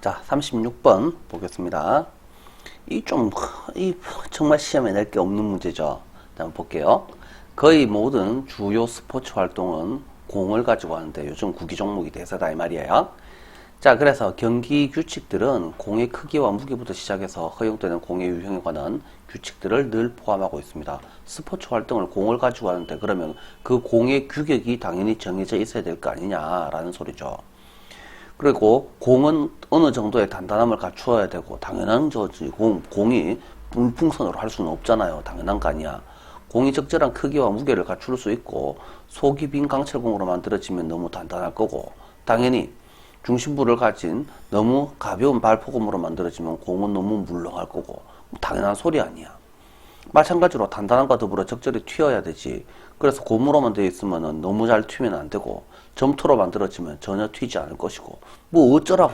자, 36번 보겠습니다. 이 정말 시험에 낼 게 없는 문제죠. 자, 한번 볼게요. 거의 모든 주요 스포츠 활동은 공을 가지고 하는데 요즘 구기 종목이 대세다 이 말이에요. 자, 그래서 경기 규칙들은 공의 크기와 무게부터 시작해서 허용되는 공의 유형에 관한 규칙들을 늘 포함하고 있습니다. 스포츠 활동을 공을 가지고 하는데 그러면 그 공의 규격이 당연히 정해져 있어야 될 거 아니냐라는 소리죠. 그리고 공은 어느 정도의 단단함을 갖추어야 되고 당연한 거지. 공이 물풍선으로 할 수는 없잖아요. 당연한 거 아니야. 공이 적절한 크기와 무게를 갖출 수 있고 속이 빈 강철공으로 만들어지면 너무 단단할 거고 당연히 중심부를 가진 너무 가벼운 발포금으로 만들어지면 공은 너무 물렁할 거고 당연한 소리 아니야. 마찬가지로 단단함과 더불어 적절히 튀어야 되지. 그래서 고무로만 되어 있으면 너무 잘 튀면 안 되고 점토로 만들어지면 전혀 튀지 않을 것이고 뭐 어쩌라고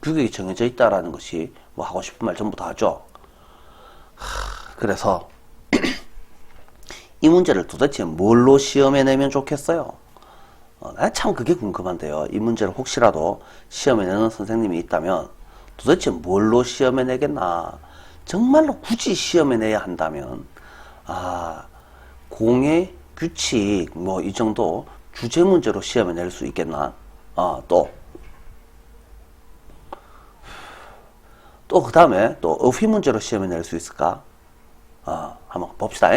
규격이 정해져 있다라는 것이 뭐 하고 싶은 말 전부 다 하죠. 그래서 이 문제를 도대체 뭘로 시험에 내면 좋겠어요? 난 참 그게 궁금한데요. 이 문제를 혹시라도 시험에 내는 선생님이 있다면 도대체 뭘로 시험에 내겠나? 정말로 굳이 시험에 내야 한다면 공의 규칙 뭐 이 정도 주제 문제로 시험에 낼 수 있겠나? 또 그 다음에 또 어휘 문제로 시험에 낼 수 있을까? 한번 봅시다.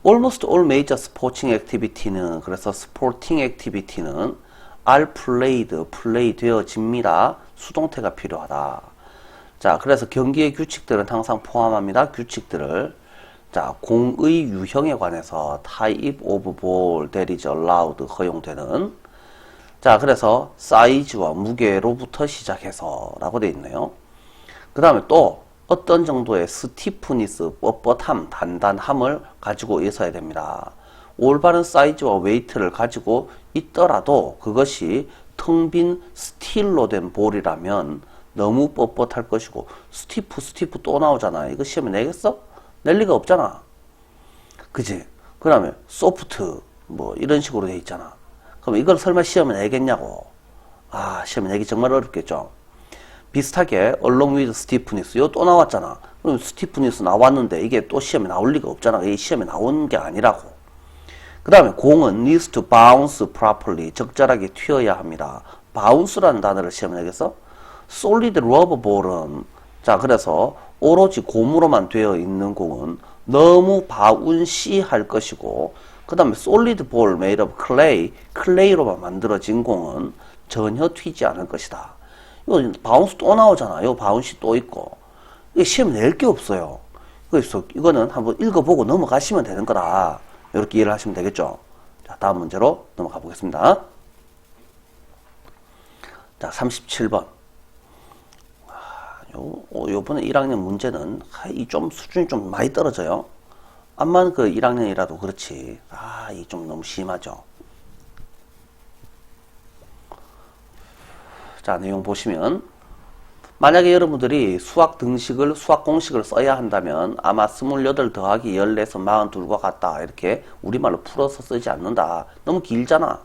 Almost all major sporting activity는 그래서 sporting activity는 are played, play 되어집니다. 수동태가 필요하다. 자, 그래서 경기의 규칙들은 항상 포함합니다. 규칙들을. 자, 공의 유형에 관해서 type of ball that is allowed 허용되는. 자, 그래서 사이즈와 무게로부터 시작해서 라고 되어 있네요. 그 다음에 또 어떤 정도의 스티프니스, 뻣뻣함, 단단함을 가지고 있어야 됩니다. 올바른 사이즈와 웨이트를 가지고 있더라도 그것이 텅 빈 스틸로 된 볼이라면 너무 뻣뻣할 것이고 스티프 또 나오잖아. 이거 시험에 내겠어? 낼 리가 없잖아. 그지? 그 다음에 소프트 뭐 이런 식으로 돼 있잖아. 그럼 이걸 설마 시험에 내겠냐고. 시험에 내기 정말 어렵겠죠. 비슷하게 along with stiffness 이거 또 나왔잖아. 그럼 stiffness 나왔는데 이게 또 시험에 나올 리가 없잖아. 이게 시험에 나온 게 아니라고. 그 다음에 공은 needs to bounce properly 적절하게 튀어야 합니다. bounce라는 단어를 시험에 내겠어? solid rubber ball은 자 그래서 오로지 고무로만 되어 있는 공은 너무 바운시할 것이고 그 다음에 solid ball made of clay로만 만들어진 공은 전혀 튀지 않을 것이다. 이거 바운스 또 나오잖아. 요 바운시 또 있고. 이게 시험 낼 게 없어요. 그래서 이거는 한번 읽어보고 넘어가시면 되는 거다. 이렇게 이해를 하시면 되겠죠. 자, 다음 문제로 넘어가 보겠습니다. 자, 37번. 요번에 1학년 문제는 이 좀 수준이 좀 많이 떨어져요. 암만 그 1학년이라도 그렇지. 이 좀 너무 심하죠. 자, 내용 보시면 만약에 여러분들이 수학 공식을 써야 한다면 아마 28 더하기 14서 42과 같다. 이렇게 우리말로 풀어서 쓰지 않는다. 너무 길잖아.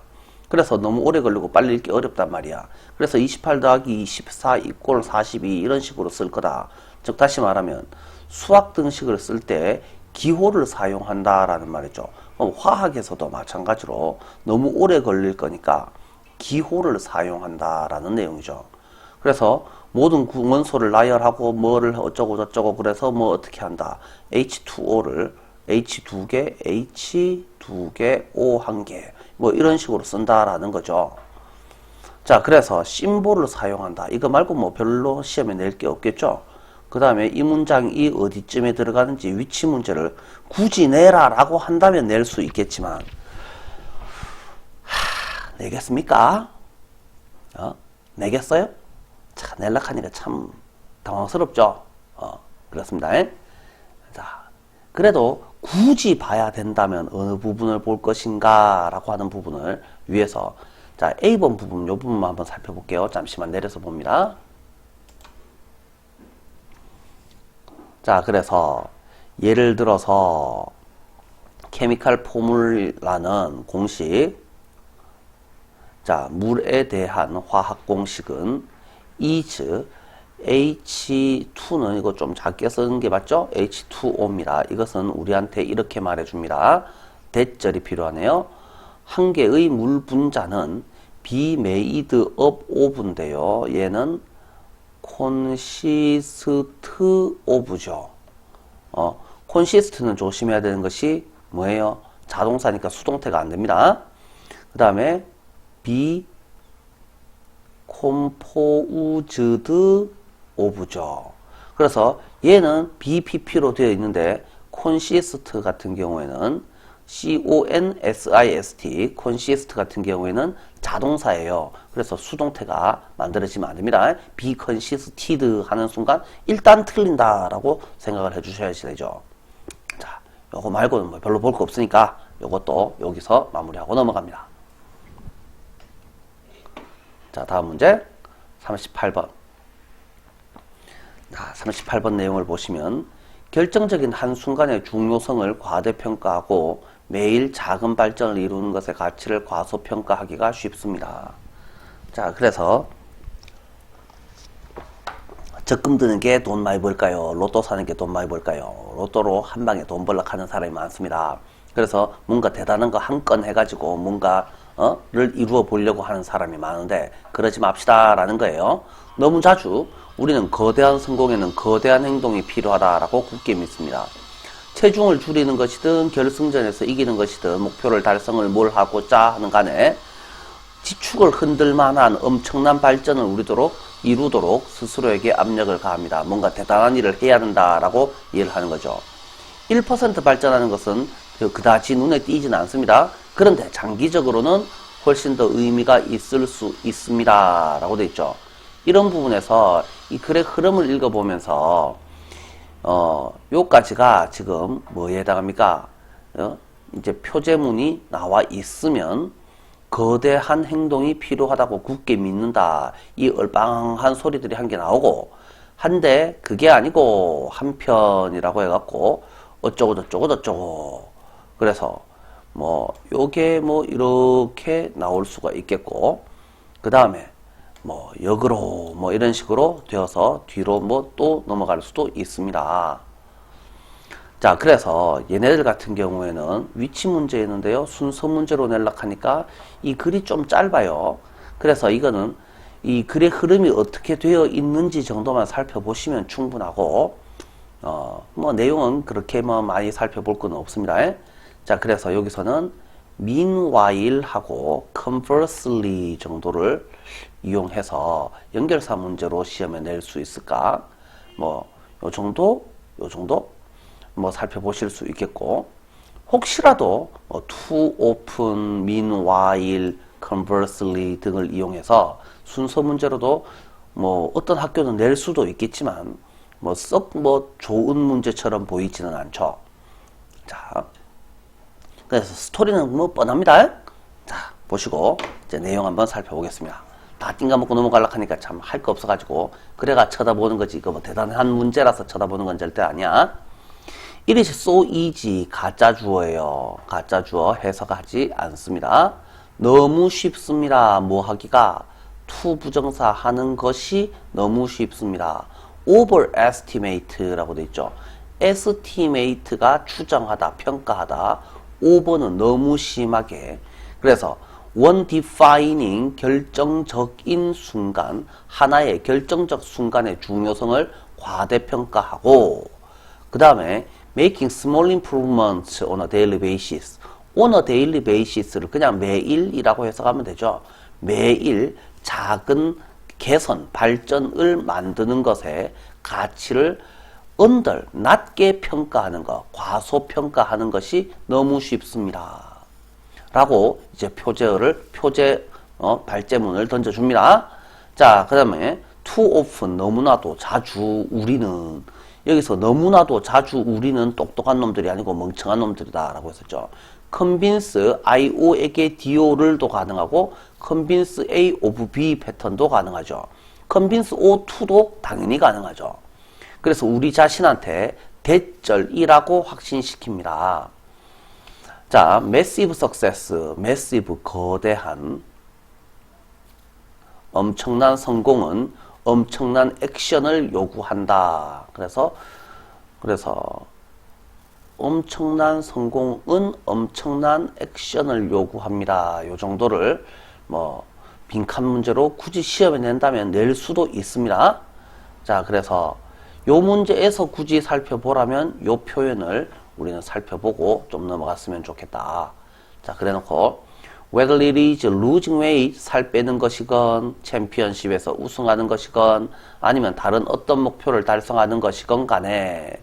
그래서 너무 오래 걸리고 빨리 읽기 어렵단 말이야. 그래서 28 더하기 24 이꼴 42 이런 식으로 쓸 거다. 즉 다시 말하면 수학 등식을 쓸 때 기호를 사용한다라는 말이죠. 화학에서도 마찬가지로 너무 오래 걸릴 거니까 기호를 사용한다라는 내용이죠. 그래서 모든 원소를 나열하고 뭐를 어쩌고 저쩌고 그래서 뭐 어떻게 한다. H2O를 H2개, H2개, O 1개 뭐 이런 식으로 쓴다라는 거죠. 자, 그래서 심볼을 사용한다. 이거 말고 뭐 별로 시험에 낼 게 없겠죠. 그 다음에 이 문장이 어디쯤에 들어가는지 위치 문제를 굳이 내라 라고 한다면 낼 수 있겠지만 내겠습니까? 내겠어요? 자, 낼락 하니까 참 당황스럽죠? 그렇습니다. 자, 그래도 굳이 봐야 된다면 어느 부분을 볼 것인가 라고 하는 부분을 위해서 자, A번 부분, 요 부분만 한번 살펴볼게요. 잠시만 내려서 봅니다. 자, 그래서 예를 들어서 케미칼 포뮬라는 공식 자, 물에 대한 화학 공식은 is H2는 이거 좀 작게 쓰는 게 맞죠? H2O입니다. 이것은 우리한테 이렇게 말해줍니다. 대절이 필요하네요. 한 개의 물 분자는 be made of of인데요. 얘는 consist of죠. consist는 조심해야 되는 것이 뭐예요? 자동사니까 수동태가 안 됩니다. 그 다음에 be composed of죠. 그래서 얘는 BPP로 되어 있는데 consist 같은 경우에는 consist, consist 같은 경우에는 자동사예요. 그래서 수동태가 만들어지면 안 됩니다. be consisted 하는 순간 일단 틀린다라고 생각을 해주셔야 되죠. 자, 요거 말고는 뭐 별로 볼 거 없으니까 요것도 여기서 마무리하고 넘어갑니다. 자, 다음 문제 38번. 자, 38번 내용을 보시면 결정적인 한순간의 중요성을 과대평가하고 매일 작은 발전을 이루는 것의 가치를 과소평가하기가 쉽습니다. 자, 그래서 적금 드는 게 돈 많이 벌까요? 로또 사는 게 돈 많이 벌까요? 로또로 한 방에 돈 벌려고 하는 사람이 많습니다. 그래서 뭔가 대단한 거 한 건 해가지고 뭔가를 이루어 보려고 하는 사람이 많은데 그러지 맙시다 라는 거예요. 너무 자주 우리는 거대한 성공에는 거대한 행동이 필요하다라고 굳게 믿습니다. 체중을 줄이는 것이든 결승전에서 이기는 것이든 목표를 달성을 뭘 하고자 하는 간에 지축을 흔들 만한 엄청난 발전을 이루도록 스스로에게 압력을 가합니다. 뭔가 대단한 일을 해야 된다라고 이해를 하는 거죠. 1% 발전하는 것은 그다지 눈에 띄지는 않습니다. 그런데 장기적으로는 훨씬 더 의미가 있을 수 있습니다. 라고 되어 있죠. 이런 부분에서 이 글의 흐름을 읽어보면서 요까지가 지금 뭐에 해당합니까? 이제 표제문이 나와 있으면 거대한 행동이 필요하다고 굳게 믿는다. 이 얼빵한 소리들이 한 개 나오고 한데 그게 아니고 한편이라고 해갖고 어쩌고 저쩌고 그래서 뭐 요게 뭐 이렇게 나올 수가 있겠고 그 다음에 뭐 역으로 뭐 이런 식으로 되어서 뒤로 뭐 또 넘어갈 수도 있습니다. 자, 그래서 얘네들 같은 경우에는 위치 문제였는데요. 순서 문제로 내려고 하니까 이 글이 좀 짧아요. 그래서 이거는 이 글의 흐름이 어떻게 되어 있는지 정도만 살펴보시면 충분하고 뭐 내용은 그렇게 뭐 많이 살펴볼 건 없습니다. 자, 그래서 여기서는 meanwhile 하고 conversely 정도를 이용해서 연결사 문제로 시험에 낼 수 있을까? 뭐 요 정도 뭐 살펴보실 수 있겠고 혹시라도 to, often, meanwhile, conversely 등을 이용해서 순서 문제로도 뭐 어떤 학교는 낼 수도 있겠지만 뭐 썩 뭐 좋은 문제처럼 보이지는 않죠. 자, 그래서 스토리는 뭐 뻔합니다. 자, 보시고 이제 내용 한번 살펴보겠습니다. 다 띵가먹고 넘어가려고 하니까 참 할 거 없어가지고 그래가 쳐다보는 거지 이거 뭐 대단한 문제라서 쳐다보는 건 절대 아니야. It is so easy 가짜 주어예요. 가짜 주어 해석하지 않습니다. 너무 쉽습니다. 뭐 하기가 to 부정사 하는 것이 너무 쉽습니다. overestimate라고 돼 있죠. estimate가 추정하다, 평가하다. over는 너무 심하게. 그래서 one defining 결정적인 순간, 하나의 결정적 순간의 중요성을 과대평가하고 그 다음에 making small improvements on a daily basis. on a daily basis를 그냥 매일이라고 해석하면 되죠. 매일 작은 개선, 발전을 만드는 것에 가치를 낮게 평가하는 것, 과소평가하는 것이 너무 쉽습니다. 라고 이제 발제문을 던져줍니다. 자, 그 다음에 too often, 너무나도 자주 우리는 여기서 너무나도 자주 우리는 똑똑한 놈들이 아니고 멍청한 놈들이다 라고 했었죠. convince IO에게 DO를도 가능하고 convince A of B 패턴도 가능하죠. convince O to도 당연히 가능하죠. 그래서 우리 자신한테 대절이라고 확신시킵니다. 자, massive success, massive 거대한 엄청난 성공은 엄청난 액션을 요구한다. 그래서 엄청난 성공은 엄청난 액션을 요구합니다. 요 정도를 뭐 빈칸 문제로 굳이 시험에 낸다면 낼 수도 있습니다. 자, 그래서 요 문제에서 굳이 살펴보라면 요 표현을 우리는 살펴보고 좀 넘어갔으면 좋겠다. 자, 그래 놓고 whether it is losing weight, 살 빼는 것이건 챔피언십에서 우승하는 것이건 아니면 다른 어떤 목표를 달성하는 것이건 간에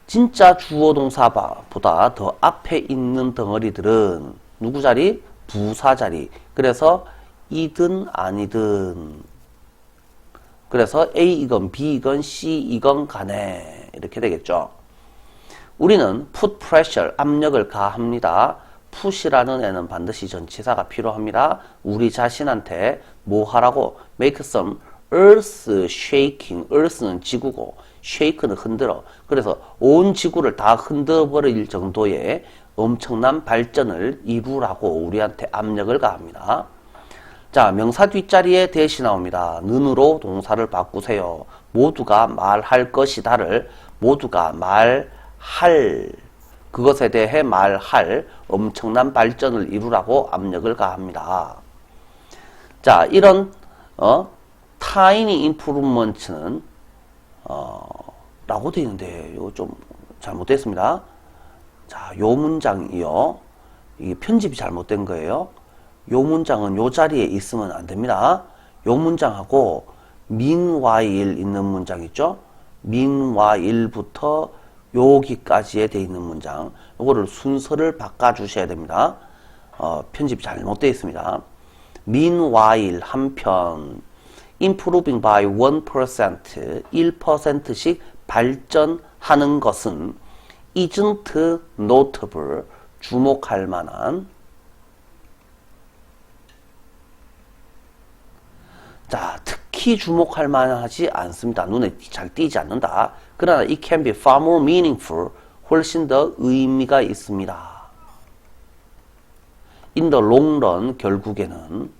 진짜 주어 동사보다 더 앞에 있는 덩어리들은 누구 자리? 부사 자리. 그래서 이든 아니든, 그래서 A이건 B이건 C이건 간에 이렇게 되겠죠. 우리는 put pressure, 압력을 가합니다. put이라는 애는 반드시 전치사가 필요합니다. 우리 자신한테 뭐 하라고? make some earth shaking. earth는 지구고 shake는 흔들어. 그래서 온 지구를 다 흔들어버릴 정도의 엄청난 발전을 이루라고 우리한테 압력을 가합니다. 자, 명사 뒷자리에 대시 나옵니다. 는으로 동사를 바꾸세요. 모두가 말할 것이다를 모두가 말할, 그것에 대해 말할 엄청난 발전을 이루라고 압력을 가합니다. 자, 이런 tiny improvement는 라고 되어 있는데 이거 좀 잘못됐습니다. 자, 요 문장이요. 이게 편집이 잘못된 거예요. 요 문장은 요 자리에 있으면 안 됩니다. 요 문장하고 meanwhile 있는 문장 있죠? meanwhile부터 여기까지에 돼 있는 문장, 요거를 순서를 바꿔 주셔야 됩니다. 편집이 잘못되어 있습니다. meanwhile 한편 improving by 1%, 1%씩 발전하는 것은 isn't notable, 주목할 만한. 자, 특히 주목할 만하지 않습니다. 눈에 잘 띄지 않는다. 그러나 it can be far more meaningful, 훨씬 더 의미가 있습니다. in the long run, 결국에는.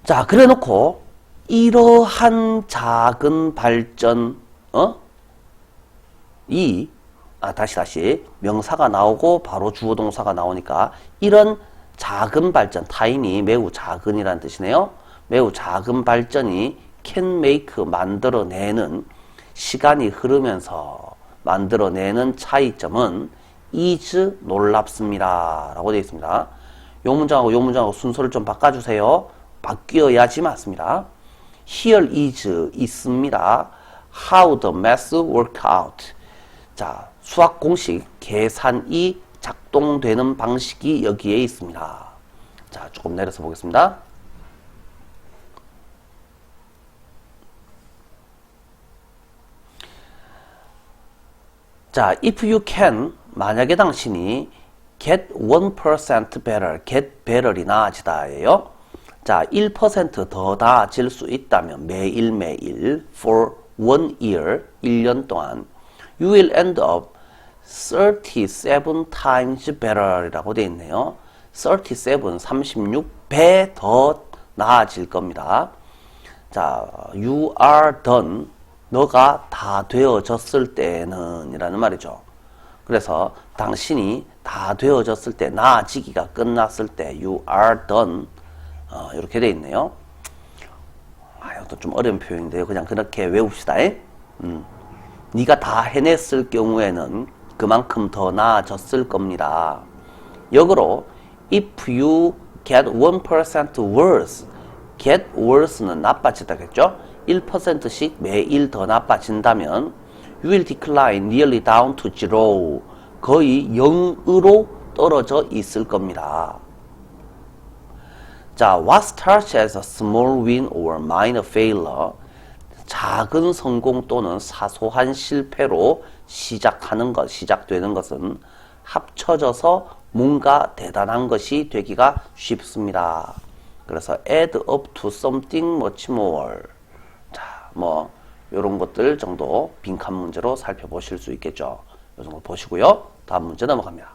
자, 그래 놓고 이러한 작은 발전, 다시 명사가 나오고 바로 주어 동사가 나오니까 이런 작은 발전, 타인이 매우 작은이라는 뜻이네요. 매우 작은 발전이 can make, 만들어내는, 시간이 흐르면서 만들어내는 차이점은 is, 놀랍습니다 라고 되어 있습니다. 요 문장하고 순서를 좀 바꿔주세요. 바뀌어야지 맞습니다. Here is, 있습니다. How the math work out. 자, 수학 공식, 계산이 작동되는 방식이 여기에 있습니다. 자, 조금 내려서 보겠습니다. 자, if you can, 만약에 당신이 get 1% better, get better이 나아지다예요. 자, 1% 더 나아질 수 있다면 매일매일 for 1 year, 1년 동안 you will end up 37 times better 이라고 되어 있네요. 37, 36배 더 나아질 겁니다. 자, you are done, 너가 다 되어졌을 때는 이라는 말이죠. 그래서 당신이 다 되어졌을 때, 나아지기가 끝났을 때 you are done, 이렇게 되어 있네요. 이것도 좀 어려운 표현인데요. 그냥 그렇게 외웁시다. 네가 다 해냈을 경우에는 그만큼 더 나아졌을 겁니다. 역으로 if you get 1% worse, get worse는 나빠지다겠죠? 1%씩 매일 더 나빠진다면 you will decline nearly down to zero, 거의 0으로 떨어져 있을 겁니다. 자, what starts as a small win or minor failure, 작은 성공 또는 사소한 실패로 시작되는 것은 합쳐져서 뭔가 대단한 것이 되기가 쉽습니다. 그래서 add up to something much more. 자, 뭐 이런 것들 정도 빈칸 문제로 살펴보실 수 있겠죠. 이 정도 보시고요. 다음 문제 넘어갑니다.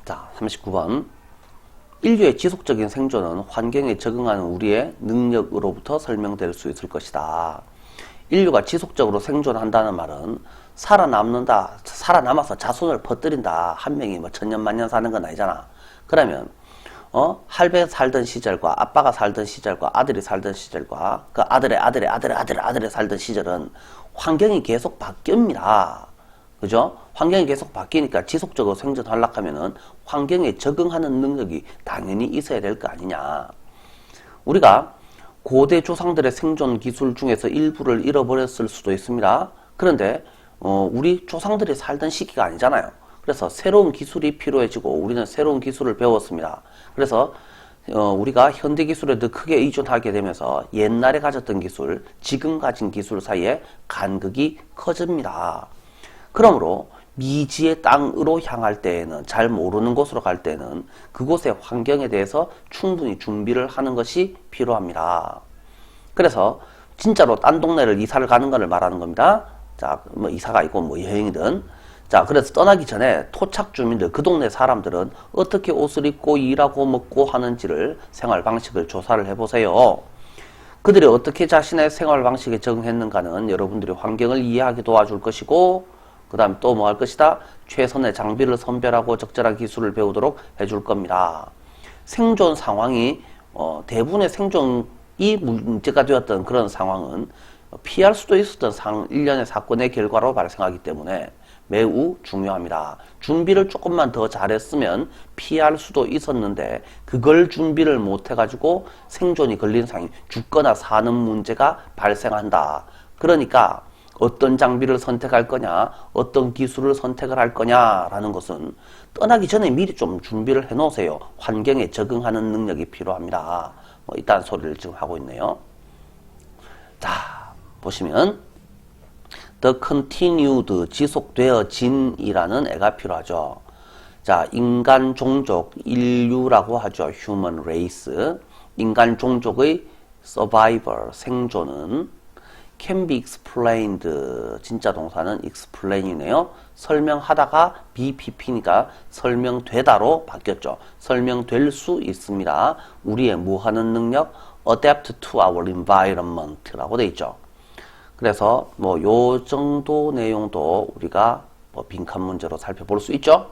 자, 39번. 인류의 지속적인 생존은 환경에 적응하는 우리의 능력으로부터 설명될 수 있을 것이다. 인류가 지속적으로 생존한다는 말은 살아남아서 자손을 퍼뜨린다. 한 명이 뭐 천년만년 사는 건 아니잖아. 그러면 할배 살던 시절과 아빠가 살던 시절과 아들이 살던 시절과 그 아들의 살던 시절은 환경이 계속 바뀝니다. 그죠? 환경이 계속 바뀌니까 지속적으로 생존하려고 하면은 환경에 적응하는 능력이 당연히 있어야 될 거 아니냐. 우리가 고대 조상들의 생존 기술 중에서 일부를 잃어버렸을 수도 있습니다. 그런데 우리 조상들이 살던 시기가 아니잖아요. 그래서 새로운 기술이 필요해지고 우리는 새로운 기술을 배웠습니다. 그래서 우리가 현대 기술에 더 크게 의존하게 되면서 옛날에 가졌던 기술, 지금 가진 기술 사이에 간극이 커집니다. 그러므로 미지의 땅으로 향할 때에는, 잘 모르는 곳으로 갈 때는 그곳의 환경에 대해서 충분히 준비를 하는 것이 필요합니다. 그래서 진짜로 딴 동네를 이사를 가는 것을 말하는 겁니다. 자, 뭐 이사가 있고 뭐 여행이든. 자, 그래서 떠나기 전에 토착 주민들, 그 동네 사람들은 어떻게 옷을 입고 일하고 먹고 하는지를, 생활 방식을 조사를 해보세요. 그들이 어떻게 자신의 생활 방식에 적응했는가는 여러분들이 환경을 이해하게 도와줄 것이고, 그 다음 또 뭐 할 것이다? 최선의 장비를 선별하고 적절한 기술을 배우도록 해줄 겁니다. 생존 상황이 대부분의 생존이 문제가 되었던 그런 상황은 피할 수도 있었던 일련의 사건의 결과로 발생하기 때문에 매우 중요합니다. 준비를 조금만 더 잘했으면 피할 수도 있었는데 그걸 준비를 못해가지고 생존이 걸린 상황이 죽거나 사는 문제가 발생한다. 그러니까 어떤 장비를 선택할 거냐, 어떤 기술을 선택을 할 거냐라는 것은 떠나기 전에 미리 좀 준비를 해 놓으세요. 환경에 적응하는 능력이 필요합니다. 뭐 이딴 소리를 지금 하고 있네요. 자, 보시면 The continued, 지속되어진이라는 애가 필요하죠. 자, 인간 종족, 인류라고 하죠. human race. 인간 종족의 survival, 생존은 can be explained, 진짜 동사는 explain이네요. 설명하다가 BPP니까 설명되다로 바뀌었죠. 설명될 수 있습니다. 우리의 뭐하는 능력? adapt to our environment 라고 돼 있죠. 그래서 뭐 요 정도 내용도 우리가 뭐 빈칸 문제로 살펴볼 수 있죠.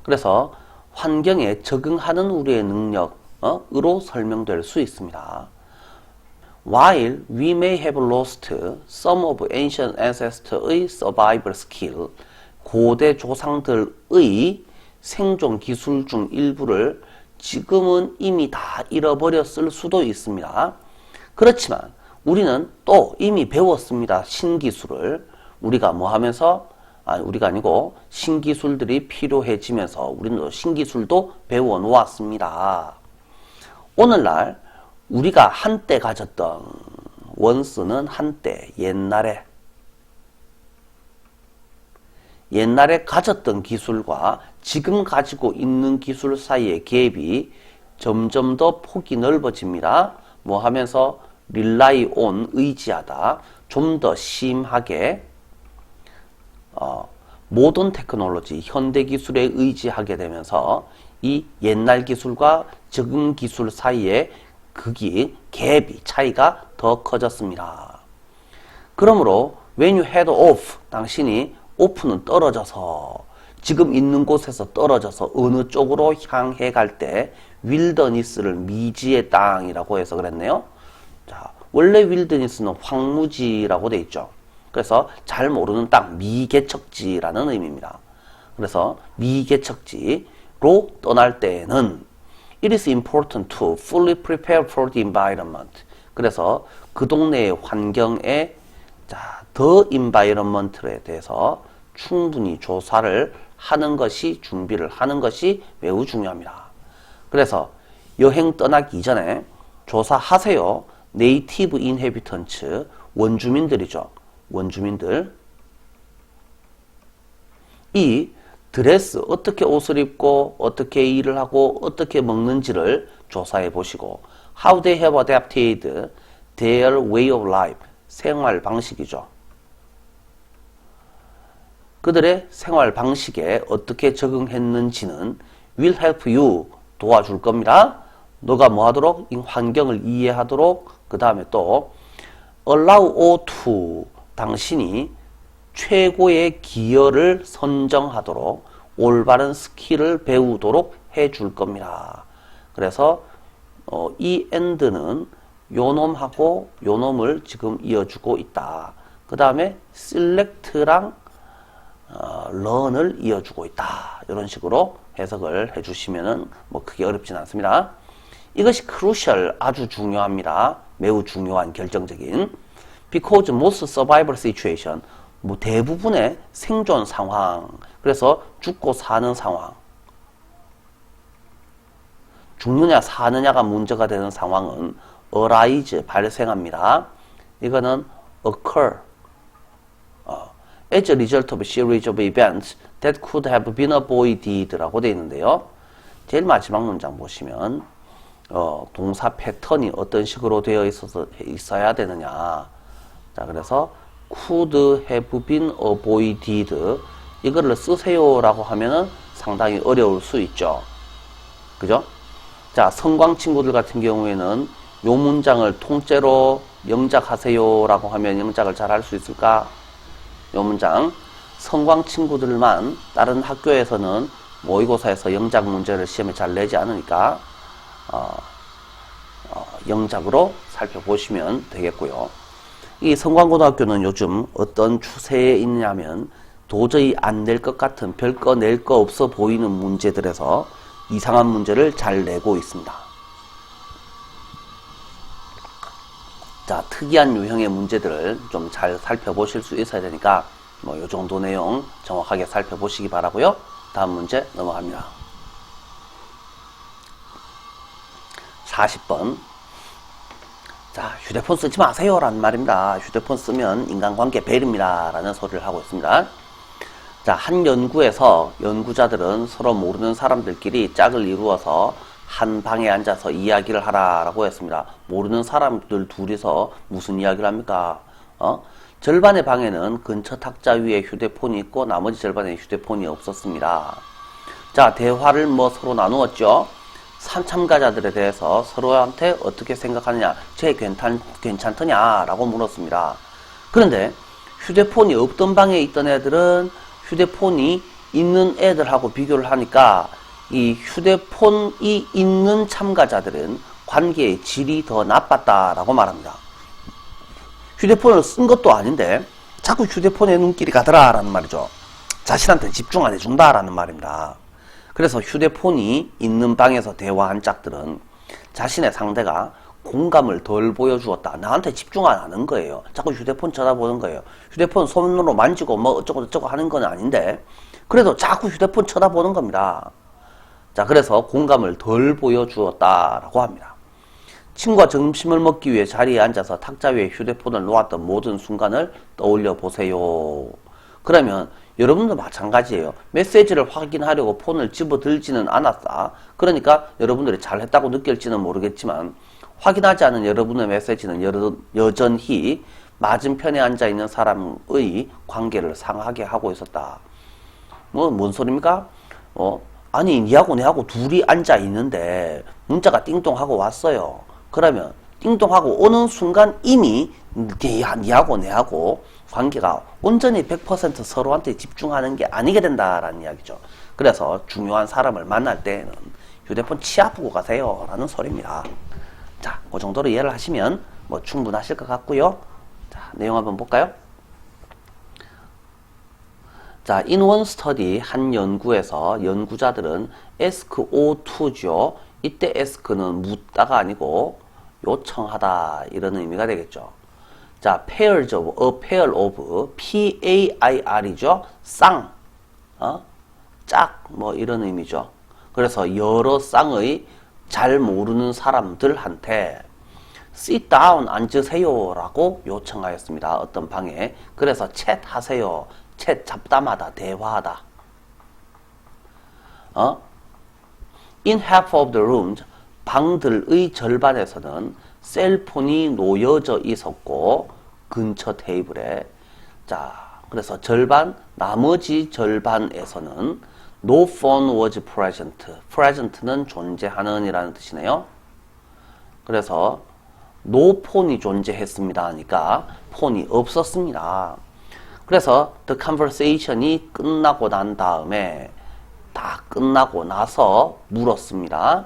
그래서 환경에 적응하는 우리의 능력으로 설명될 수 있습니다. While we may have lost some of ancient ancestors' survival skill, 고대 조상들의 생존 기술 중 일부를 지금은 이미 다 잃어버렸을 수도 있습니다. 그렇지만 우리는 또 이미 배웠습니다. 신기술을. 우리가 뭐 하면서? 우리가 아니고 신기술들이 필요해지면서 우리는 신기술도 배워 놓았습니다. 오늘날 우리가 한때 가졌던, once는 한때, 옛날에 가졌던 기술과 지금 가지고 있는 기술 사이의 갭이 점점 더 폭이 넓어집니다. 뭐 하면서 rely on, 의지하다, 좀 더 심하게 모던 테크놀로지, 현대 기술에 의지하게 되면서 이 옛날 기술과 적응 기술 사이의 갭이, 차이가 더 커졌습니다. 그러므로 when you head off, 당신이 off는 떨어져서, 지금 있는 곳에서 떨어져서 어느 쪽으로 향해 갈 때 윌더니스를 미지의 땅이라고 해서 그랬네요. 자, 원래 윌더니스는 황무지라고 돼 있죠. 그래서 잘 모르는 땅, 미개척지라는 의미입니다. 그래서 미개척지로 떠날 때에는 It is important to fully prepare for the environment. 그래서 그 동네의 환경에 the environment에 대해서 충분히 조사를 하는 것이, 준비를 하는 것이 매우 중요합니다. 그래서 여행 떠나기 이전에 조사하세요. Native inhabitants, 원주민들이죠. 원주민들. 이 드레스, 어떻게 옷을 입고 어떻게 일을 하고 어떻게 먹는지를 조사해 보시고 How they have adapted their way of life, 생활 방식이죠. 그들의 생활 방식에 어떻게 적응했는지는 will help you 도와줄 겁니다. 너가 뭐 하도록? 이 환경을 이해하도록. 그 다음에 또 allow or to 당신이 최고의 기여를 선정하도록 올바른 스킬을 배우도록 해줄 겁니다. 그래서 이 and는 요놈하고 요놈을 지금 이어주고 있다. 그 다음에 select랑 learn을 이어주고 있다. 이런 식으로 해석을 해주시면은 뭐 크게 어렵진 않습니다. 이것이 crucial 아주 중요합니다. 매우 중요한 결정적인 because most survival situation 뭐 대부분의 생존 상황 그래서 죽고 사는 상황 죽느냐 사느냐가 문제가 되는 상황은 arise 발생합니다. 이거는 occur as a result of a series of events that could have been avoided 라고 되어 있는데요. 제일 마지막 문장 보시면 동사 패턴이 어떤 식으로 되어 있어야 되느냐. 자, 그래서 could have been avoided 이거를 쓰세요 라고 하면은 상당히 어려울 수 있죠. 그죠? 자, 성광 친구들 같은 경우에는 요 문장을 통째로 영작하세요 라고 하면 영작을 잘 할 수 있을까? 요 문장 성광 친구들만 다른 학교에서는 모의고사에서 영작 문제를 시험에 잘 내지 않으니까 영작으로 살펴보시면 되겠고요. 이 성광고등학교는 요즘 어떤 추세에 있냐면 도저히 안 낼 것 같은 별거 낼 거 없어 보이는 문제들에서 이상한 문제를 잘 내고 있습니다. 자, 특이한 유형의 문제들을 좀 잘 살펴보실 수 있어야 되니까 뭐 요 정도 내용 정확하게 살펴보시기 바라고요. 다음 문제 넘어갑니다. 40번. 자, 휴대폰 쓰지 마세요 라는 말입니다. 휴대폰 쓰면 인간관계 배립니다 라는 소리를 하고 있습니다. 자, 한 연구에서 연구자들은 서로 모르는 사람들끼리 짝을 이루어서 한 방에 앉아서 이야기를 하라라고 했습니다. 모르는 사람들 둘이서 무슨 이야기를 합니까? 절반의 방에는 근처 탁자 위에 휴대폰이 있고 나머지 절반에 휴대폰이 없었습니다. 자, 대화를 뭐 서로 나누었죠. 참가자들에 대해서 서로한테 어떻게 생각하느냐, 쟤 괜찮더냐 라고 물었습니다. 그런데 휴대폰이 없던 방에 있던 애들은 휴대폰이 있는 애들하고 비교를 하니까 이 휴대폰이 있는 참가자들은 관계의 질이 더 나빴다라고 말합니다. 휴대폰을 쓴 것도 아닌데 자꾸 휴대폰에 눈길이 가더라라는 말이죠. 자신한테 집중 안 해준다라는 말입니다. 그래서 휴대폰이 있는 방에서 대화한 짝들은 자신의 상대가 공감을 덜 보여주었다. 나한테 집중 안 하는 거예요. 자꾸 휴대폰 쳐다보는 거예요. 휴대폰 손으로 만지고 뭐 어쩌고 저쩌고 하는 건 아닌데 그래도 자꾸 휴대폰 쳐다보는 겁니다. 자, 그래서 공감을 덜 보여주었다라고 합니다. 친구와 점심을 먹기 위해 자리에 앉아서 탁자 위에 휴대폰을 놓았던 모든 순간을 떠올려 보세요. 그러면 여러분도 마찬가지예요. 메시지를 확인하려고 폰을 집어들지는 않았다. 그러니까 여러분들이 잘했다고 느낄지는 모르겠지만 확인하지 않은 여러분의 메시지는 여전히 맞은편에 앉아있는 사람의 관계를 상하게 하고 있었다. 뭔 소리입니까? 아니 니하고 내하고 둘이 앉아있는데 문자가 띵동하고 왔어요. 그러면 띵동하고 오는 순간 이미 니하고 내하고 관계가 온전히 100% 서로한테 집중하는 게 아니게 된다라는 이야기죠. 그래서 중요한 사람을 만날 때에는 휴대폰 치아프고 가세요 라는 소리입니다. 자, 그 정도로 이해를 하시면 뭐 충분하실 것 같고요. 자, 내용 한번 볼까요? 자, in one study 한 연구에서 연구자들은 ask or to죠. 이때 ask는 묻다가 아니고 요청하다 이런 의미가 되겠죠. 자, pairs of, a pair of, P-A-I-R이죠. 쌍, 짝, 뭐 이런 의미죠. 그래서 여러 쌍의 잘 모르는 사람들한테 sit down, 앉으세요 라고 요청하였습니다. 어떤 방에. 그래서 chat 하세요. chat, 잡담하다, 대화하다. In half of the rooms, 방들의 절반에서는 셀폰이 놓여져 있었고 근처 테이블에 자, 그래서 절반, 나머지 절반에서는 No phone was present. present는 존재하는 이라는 뜻이네요. 그래서 no phone이 존재했습니다 하니까 폰이 없었습니다. 그래서 the conversation이 끝나고 난 다음에 다 끝나고 나서 물었습니다.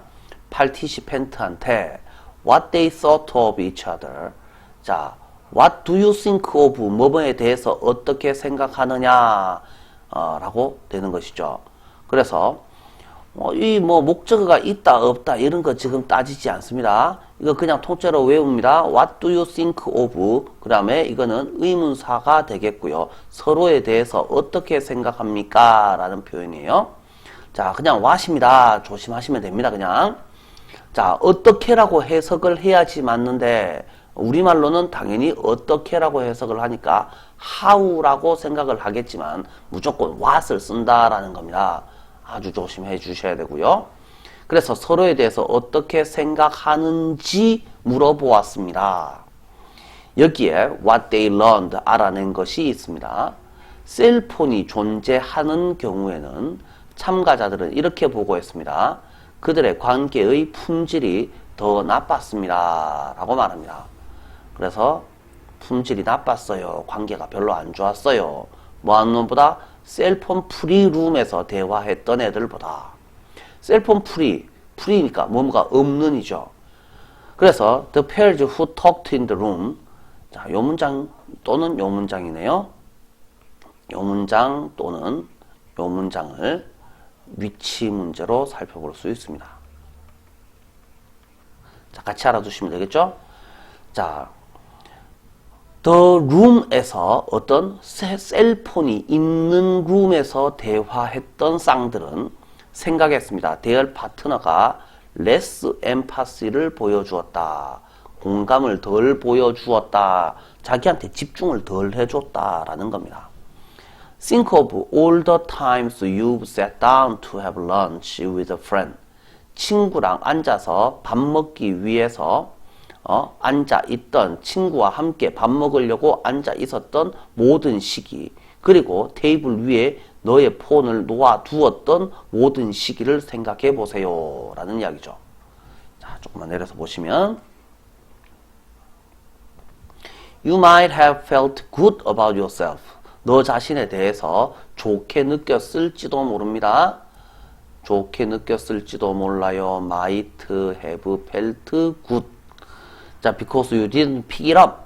participant한테 what they thought of each other. 자, what do you think of 뭐뭐에 대해서 어떻게 생각하느냐 라고 되는 것이죠. 그래서 이 목적어가 있다 없다 이런 거 지금 따지지 않습니다. 이거 그냥 통째로 외웁니다. What do you think of? 그 다음에 이거는 의문사가 되겠고요. 서로에 대해서 어떻게 생각합니까? 라는 표현이에요. 자, 그냥 what입니다. 조심하시면 됩니다. 그냥. 자, 어떻게라고 해석을 해야지 맞는데 우리말로는 당연히 어떻게라고 해석을 하니까 how라고 생각을 하겠지만 무조건 what을 쓴다라는 겁니다. 아주 조심해 주셔야 되고요. 그래서 서로에 대해서 어떻게 생각하는지 물어보았습니다. 여기에 what they learned 알아낸 것이 있습니다. 셀폰이 존재하는 경우에는 참가자들은 이렇게 보고했습니다. 그들의 관계의 품질이 더 나빴습니다. 라고 말합니다. 그래서 품질이 나빴어요. 관계가 별로 안 좋았어요. 뭐하는 놈보다 셀폰 프리 룸에서 대화했던 애들보다. 셀폰 프리니까 뭔가 없는 이죠. 그래서 the pairs who talked in the room. 자, 요 문장 또는 요 문장이네요. 요 문장 또는 요 문장을 위치 문제로 살펴볼 수 있습니다. 자, 같이 알아두시면 되겠죠? 자, The room에서 어떤 셀폰이 있는 룸에서 대화했던 쌍들은 생각했습니다. 대열 파트너가 less empathy를 보여주었다. 공감을 덜 보여주었다. 자기한테 집중을 덜 해줬다라는 겁니다. Think of all the times you've sat down to have lunch with a friend. 친구랑 앉아서 밥 먹기 위해서 앉아 있던 친구와 함께 밥 먹으려고 앉아 있었던 모든 시기, 그리고 테이블 위에 너의 폰을 놓아 두었던 모든 시기를 생각해 보세요 라는 이야기죠. 자, 조금만 내려서 보시면 You might have felt good about yourself. 너 자신에 대해서 좋게 느꼈을지도 모릅니다. 좋게 느꼈을지도 몰라요. might have felt good. 자, because you didn't pick it up.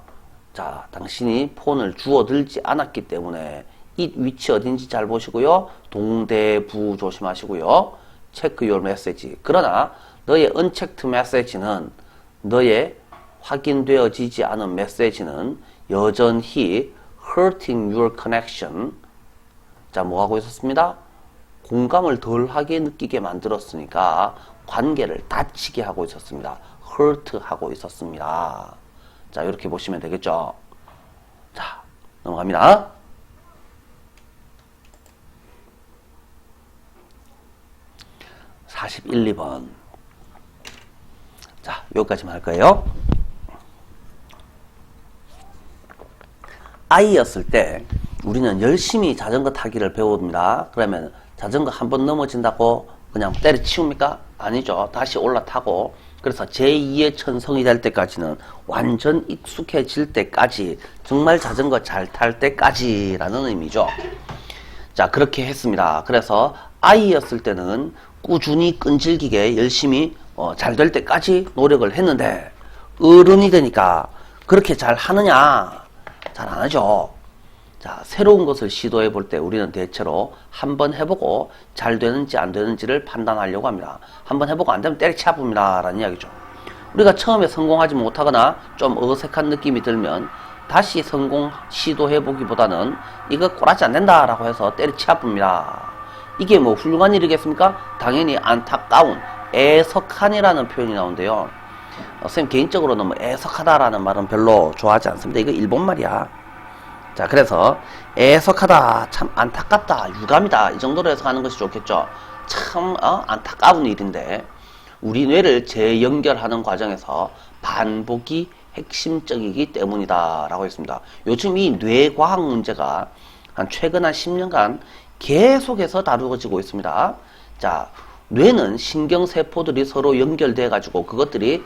자, 당신이 폰을 주워들지 않았기 때문에 이 위치 어딘지 잘 보시고요. 동대부 조심하시고요. check your message. 그러나 너의 unchecked message는 너의 확인되어지지 않은 메시지는 여전히 hurting your connection. 자, 뭐 하고 있었습니다? 공감을 덜하게 느끼게 만들었으니까 관계를 다치게 하고 있었습니다. hurt 하고 있었습니다. 자, 이렇게 보시면 되겠죠. 자, 넘어갑니다. (41, 2번) 자, 여기까지만 할 거예요. 아이였을 때 우리는 열심히 자전거 타기를 배웁니다. 그러면 자전거 한번 넘어진다고 그냥 때려치웁니까? 아니죠. 다시 올라타고, 그래서 제2의 천성이 될 때까지는 완전 익숙해질 때까지, 정말 자전거 잘 탈 때까지 라는 의미죠. 자, 그렇게 했습니다. 그래서 아이였을 때는 꾸준히 끈질기게 열심히 잘 될 때까지 노력을 했는데 어른이 되니까 그렇게 잘 하느냐? 잘 안 하죠. 자, 새로운 것을 시도해 볼 때 우리는 대체로 한번 해보고 잘 되는지 안 되는지를 판단하려고 합니다. 한번 해보고 안 되면 때려치워 봅니다 라는 이야기죠. 우리가 처음에 성공하지 못하거나 좀 어색한 느낌이 들면 다시 성공 시도해 보기보다는 이거 꼴하지 안 된다 라고 해서 때려치워 봅니다. 이게 뭐 훌륭한 일이겠습니까? 당연히 안타까운, 애석한이라는 표현이 나오는데요. 선생님 개인적으로는 뭐 애석하다라는 말은 별로 좋아하지 않습니다. 이거 일본 말이야. 자, 그래서 애석하다, 참 안타깝다, 유감이다, 이 정도로 해석하는 것이 좋겠죠. 참 안타까운 일인데 우리 뇌를 재연결하는 과정에서 반복이 핵심적이기 때문이다 라고 했습니다. 요즘 이 뇌과학 문제가 최근 한 10년간 계속해서 다루어지고 있습니다. 자, 뇌는 신경세포들이 서로 연결돼 가지고 그것들이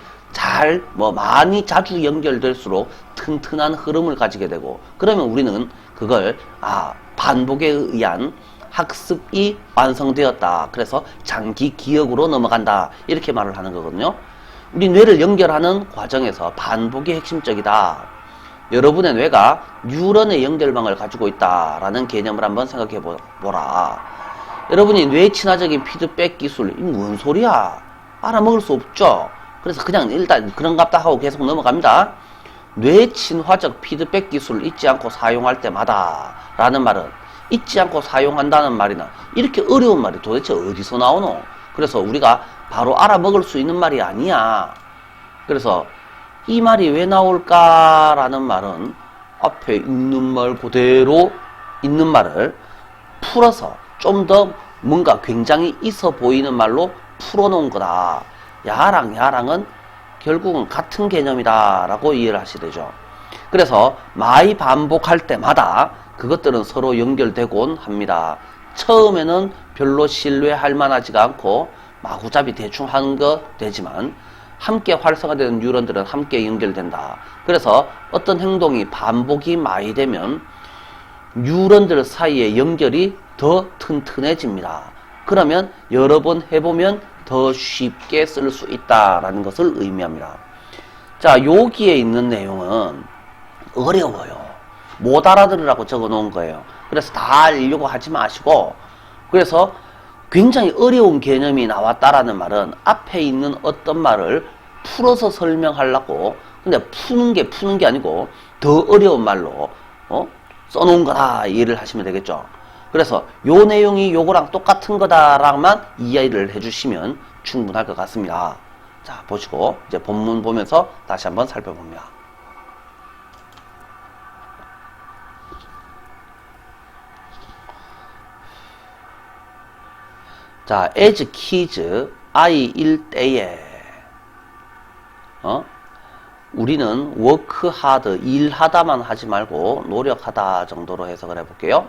많이 자주 연결될수록 튼튼한 흐름을 가지게 되고, 그러면 우리는 그걸 반복에 의한 학습이 완성되었다. 그래서 장기 기억으로 넘어간다. 이렇게 말을 하는 거거든요. 우리 뇌를 연결하는 과정에서 반복이 핵심적이다. 여러분의 뇌가 뉴런의 연결망을 가지고 있다라는 개념을 한번 생각해 보라. 여러분이 뇌 친화적인 피드백 기술, 이 뭔 소리야? 알아먹을 수 없죠? 그래서 그냥 일단 그런갑다 하고 계속 넘어갑니다. 뇌 친화적 피드백 기술을 잊지 않고 사용할 때마다 라는 말은 잊지 않고 사용한다는 말이나 이렇게 어려운 말이 도대체 어디서 나오노? 그래서 우리가 바로 알아먹을 수 있는 말이 아니야. 그래서 이 말이 왜 나올까라는 말은 앞에 있는 말 그대로 있는 말을 풀어서 좀 더 뭔가 굉장히 있어 보이는 말로 풀어놓은 거다. 야랑은 결국은 같은 개념이다 라고 이해를 하시게 되죠. 그래서 많이 반복할 때마다 그것들은 서로 연결되곤 합니다. 처음에는 별로 신뢰할 만하지가 않고 마구잡이 대충 하는 거 되지만 함께 활성화되는 뉴런들은 함께 연결된다. 그래서 어떤 행동이 반복이 많이 되면 뉴런들 사이의 연결이 더 튼튼해집니다. 그러면 여러 번 해보면 더 쉽게 쓸 수 있다라는 것을 의미합니다. 자, 여기에 있는 내용은 어려워요. 못 알아들으라고 적어 놓은 거예요. 그래서 다 알려고 하지 마시고, 그래서 굉장히 어려운 개념이 나왔다라는 말은 앞에 있는 어떤 말을 풀어서 설명하려고, 근데 푸는 게 아니고 더 어려운 말로 써놓은 거다 이해를 하시면 되겠죠. 그래서 요 내용이 요거랑 똑같은 거다라고만 이해를 해주시면 충분할 것 같습니다. 자, 보시고 이제 본문 보면서 다시 한번 살펴봅니다. 자, as kids, 아이일 때에 우리는 work hard, 일하다만 하지 말고 노력하다 정도로 해석을 해볼게요.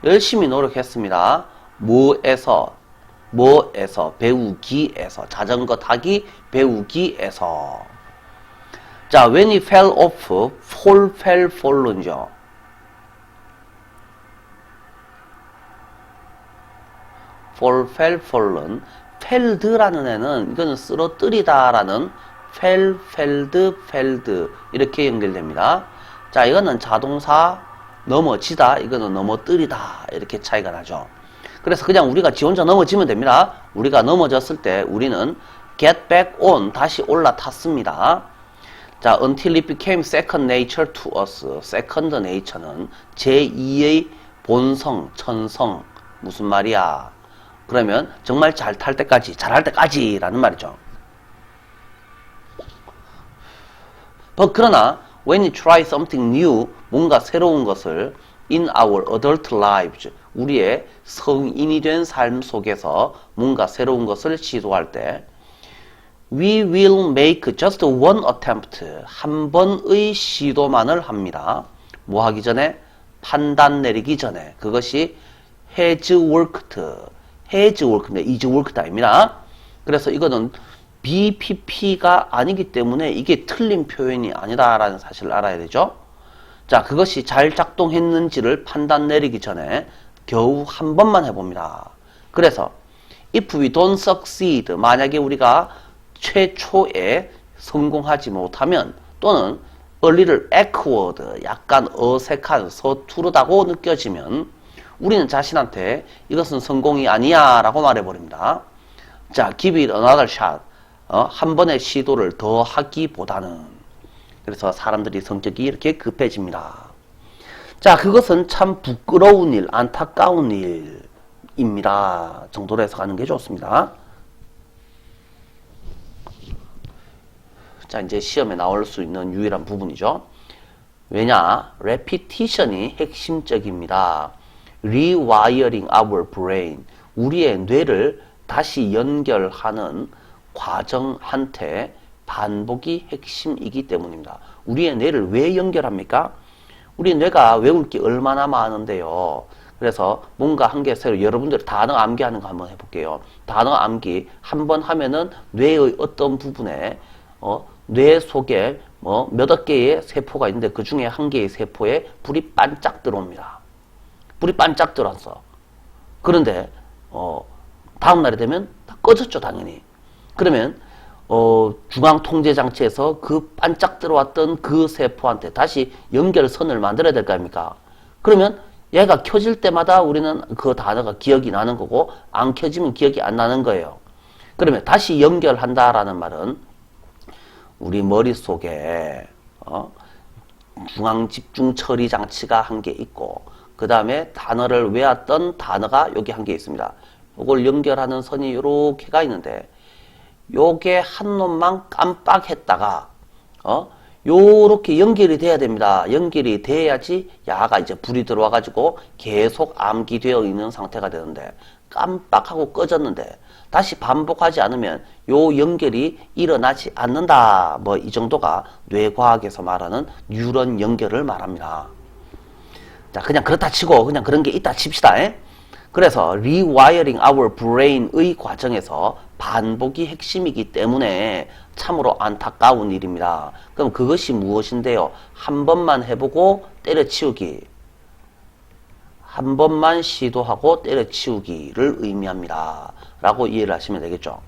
열심히 노력했습니다. 뭐에서? 배우기에서. 자전거 타기, 배우기에서. 자, when he fell off, fall은요. fall은 felled라는 애는 이거는 쓰러뜨리다라는 felled 이렇게 연결됩니다. 자, 이거는 자동사 넘어지다, 이거는 넘어뜨리다 이렇게 차이가 나죠. 그래서 그냥 우리가 지 혼자 넘어지면 됩니다. 우리가 넘어졌을 때 우리는 get back on, 다시 올라탔습니다. 자, until it became second nature to us. second nature는 제2의 본성, 천성. 무슨 말이야? 그러면 정말 잘 탈 때까지, 잘할 때까지 라는 말이죠. 그러나 when you try something new, 뭔가 새로운 것을 in our adult lives, 우리의 성인이 된 삶 속에서 뭔가 새로운 것을 시도할 때 we will make just one attempt, 한 번의 시도만을 합니다. 뭐 하기 전에? 판단 내리기 전에. 그것이 has worked인데 is worked 아닙니다. 그래서 이거는 BPP가 아니기 때문에 이게 틀린 표현이 아니다라는 사실을 알아야 되죠. 자, 그것이 잘 작동했는지를 판단 내리기 전에 겨우 한 번만 해봅니다. 그래서 if we don't succeed, 만약에 우리가 최초에 성공하지 못하면, 또는 a little awkward, 약간 어색한, 서투르다고 느껴지면 우리는 자신한테 이것은 성공이 아니야 라고 말해버립니다. 자, give it another shot, 한 번의 시도를 더 하기보다는. 그래서 사람들이 성격이 이렇게 급해집니다. 자, 그것은 참 부끄러운 일, 안타까운 일입니다 정도로 해석하는 게 좋습니다. 자, 이제 시험에 나올 수 있는 유일한 부분이죠. 왜냐? repetition이 핵심적입니다. rewiring our brain, 우리의 뇌를 다시 연결하는 과정한테 반복이 핵심이기 때문입니다. 우리의 뇌를 왜 연결합니까? 우리 뇌가 외울 게 얼마나 많은데요. 그래서 뭔가 한 개 새로 여러분들이 단어 암기하는 거 한번 해볼게요. 단어 암기 한번 하면은 뇌의 어떤 부분에 뇌 속에 몇억 개의 세포가 있는데 그 중에 한 개의 세포에 불이 반짝 들어옵니다. 불이 반짝 들어왔어. 그런데 다음 날이 되면 다 꺼졌죠, 당연히. 그러면 중앙통제장치에서 그 반짝 들어왔던 그 세포한테 다시 연결선을 만들어야 될 거 아닙니까? 그러면 얘가 켜질 때마다 우리는 그 단어가 기억이 나는 거고 안 켜지면 기억이 안 나는 거예요. 그러면 다시 연결한다라는 말은 우리 머릿속에 중앙집중처리 장치가 한 개 있고 그 다음에 단어를 외웠던 단어가 여기 한 개 있습니다. 이걸 연결하는 선이 이렇게가 있는데 요게 한 놈만 깜빡했다가 요렇게 연결이 돼야 됩니다. 연결이 돼야지 야가 이제 불이 들어와 가지고 계속 암기되어 있는 상태가 되는데 깜빡하고 꺼졌는데 다시 반복하지 않으면 요 연결이 일어나지 않는다. 뭐 이 정도가 뇌과학에서 말하는 뉴런 연결을 말합니다. 자, 그냥 그렇다 치고 그냥 그런 게 있다 칩시다. 그래서 rewiring our brain의 과정에서 반복이 핵심이기 때문에 참으로 안타까운 일입니다. 그럼 그것이 무엇인데요? 한 번만 해보고 때려치우기. 한 번만 시도하고 때려치우기를 의미합니다. 라고 이해를 하시면 되겠죠.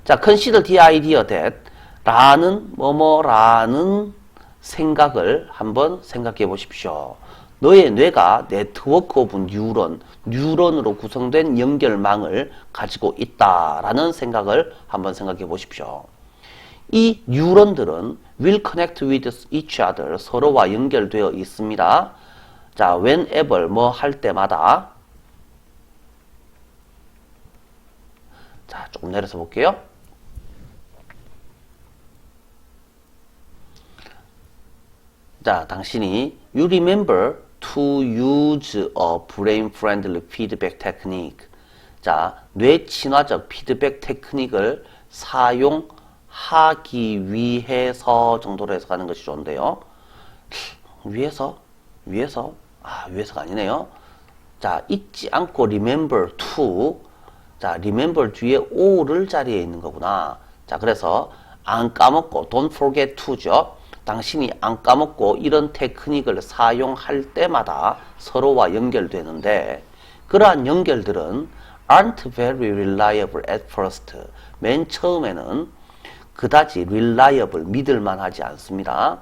자, consider the idea that 라는 뭐뭐라는 생각을 한번 생각해 보십시오. 너의 뇌가 네트워크 오브 뉴런으로 구성된 연결망을 가지고 있다라는 생각을 한번 생각해 보십시오. 이 뉴런들은 will connect with each other, 서로와 연결되어 있습니다. 자, whenever 뭐 할 때마다. 자, 조금 내려서 볼게요. 자, 당신이 you remember to use a brain-friendly feedback technique. 자, 뇌 친화적 피드백 테크닉을 사용하기 위해서 정도로 해석하는 것이 좋은데요. 위해서? 위해서가 아니네요. 자, 잊지 않고 remember to. 자, remember 뒤에 o를 자리에 있는 거구나. 자, 그래서 안 까먹고 don't forget to죠. 당신이 안 까먹고 이런 테크닉을 사용할 때마다 서로와 연결되는데 그러한 연결들은 aren't very reliable at first. 맨 처음에는 그다지 reliable, 믿을만하지 않습니다.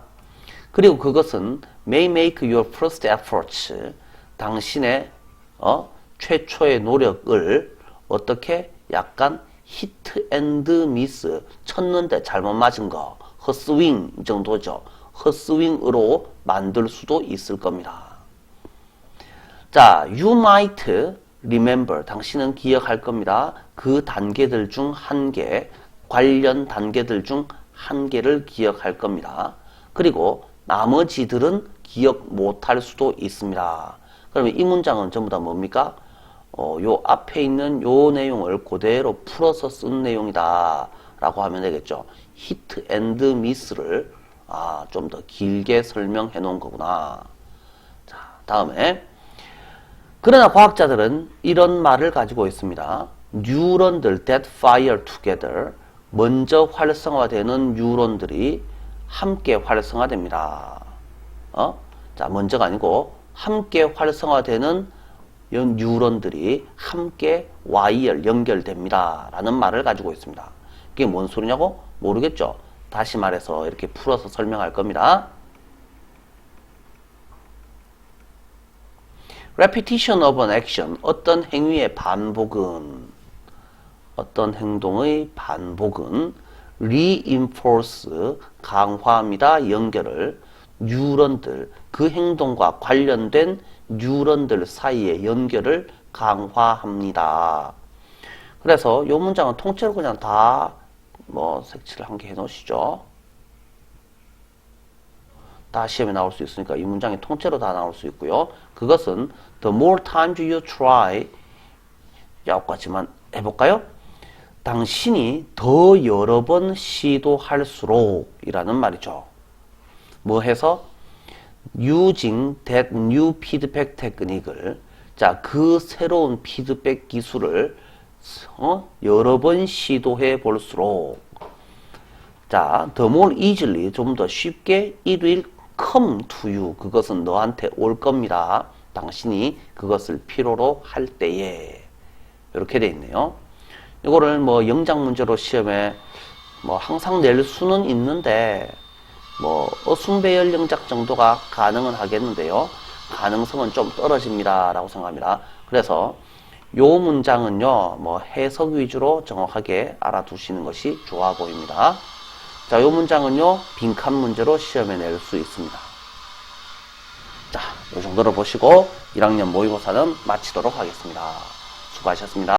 그리고 그것은 may make your first efforts. 당신의 최초의 노력을 어떻게 약간 hit and miss, 쳤는데 잘못 맞은 거, 헛스윙 정도죠. 헛스윙으로 만들 수도 있을 겁니다. 자, you might remember, 당신은 기억할 겁니다. 그 단계들 중 한 개, 관련 단계들 중 한 개를 기억할 겁니다. 그리고 나머지들은 기억 못할 수도 있습니다. 그러면 이 문장은 전부 다 뭡니까? 요 앞에 있는 요 내용을 그대로 풀어서 쓴 내용이다 라고 하면 되겠죠. hit and miss를 좀 더 길게 설명해 놓은 거구나. 자, 다음에 그러나 과학자들은 이런 말을 가지고 있습니다. 뉴런들 that fire together, 먼저 활성화되는 뉴런들이 함께 활성화됩니다. 자, 먼저가 아니고 함께 활성화되는 뉴런들이 함께 연결됩니다. 라는 말을 가지고 있습니다. 그게 뭔 소리냐고? 모르겠죠? 다시 말해서 이렇게 풀어서 설명할 겁니다. repetition of an action, 어떤 행위의 반복은, 어떤 행동의 반복은 reinforce, 강화합니다. 연결을 뉴런들, 그 행동과 관련된 뉴런들 사이의 연결을 강화합니다. 그래서 이 문장은 통째로 그냥 다 색칠을 한 개 해놓으시죠. 다 시험에 나올 수 있으니까 이 문장이 통째로 다 나올 수 있고요. 그것은 the more times you try, 여기까지만 해볼까요? 당신이 더 여러 번 시도할수록 이라는 말이죠. 뭐 해서 using that new feedback technique을 자, 그 새로운 피드백 기술을 여러 번 시도해 볼수록 자, the more easily 좀 더 쉽게 it will come to you. 그것은 너한테 올 겁니다. 당신이 그것을 필요로 할 때에. 이렇게 돼 있네요. 이거를 뭐 영작 문제로 시험에 뭐 항상 낼 수는 있는데 뭐 어순배열 영작 정도가 가능은 하겠는데요. 가능성은 좀 떨어집니다 라고 생각합니다. 그래서 요 문장은요 뭐 해석 위주로 정확하게 알아두시는 것이 좋아 보입니다. 자, 요 문장은요 빈칸 문제로 시험에 낼 수 있습니다. 자, 요 정도로 보시고 1학년 모의고사는 마치도록 하겠습니다. 수고하셨습니다.